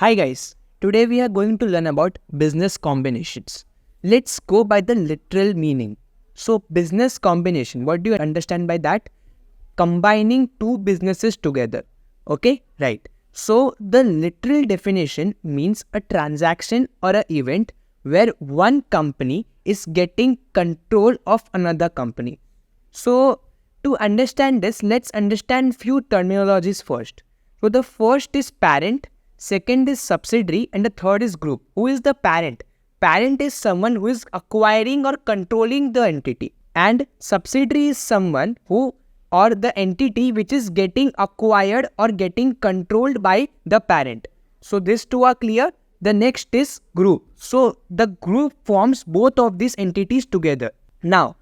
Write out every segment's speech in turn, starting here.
Hi guys, today we are going to learn about business combinations. Let's go by the literal meaning. So business combination, what do you understand by that? Combining two businesses together. Okay, right. So the literal definition means a transaction or an event where one company is getting control of another company. So to understand this, let's understand few terminologies first. So the first is parent, second is subsidiary, and the third is group. Who is the parent? Parent is someone who is acquiring or controlling the entity, and subsidiary is someone who or the entity which is getting acquired or getting controlled by the parent. So these two are clear. The next is group. So the group forms both of these entities together. Now,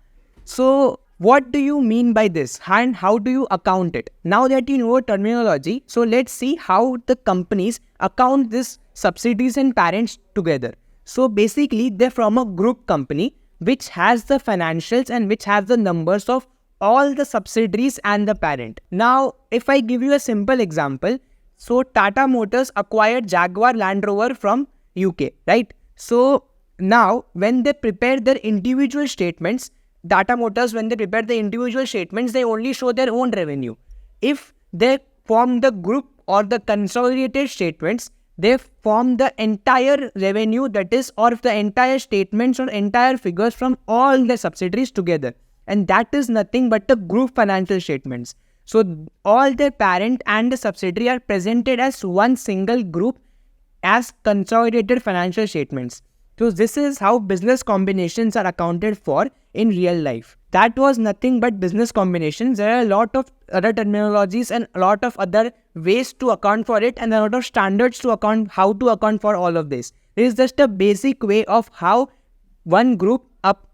so what do you mean by this and how do you account it? Now that you know terminology, so let's see how the companies account this subsidiaries and parents together. So basically they form a group company which has the financials and which has the numbers of all the subsidiaries and the parent. Now if I give you a simple example, so Tata Motors acquired Jaguar Land Rover from UK, right? So now when they prepare their individual statements, Tata Motors, when they prepare the individual statements, they only show their own revenue. If they form the group or the consolidated statements, they form the entire revenue, that is, or the entire statements or entire figures from all the subsidiaries together. And that is nothing but the group financial statements. So all the parent and the subsidiary are presented as one single group as consolidated financial statements. So this is how business combinations are accounted for in real life. That was nothing but business combinations. There are a lot of other terminologies and a lot of other ways to account for it, and a lot of standards to account how to account for all of this. It is just a basic way of how one group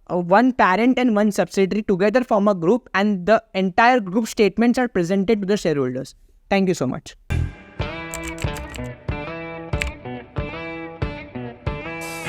one parent and one subsidiary together form a group, and the entire group statements are presented to the shareholders. Thank you so much.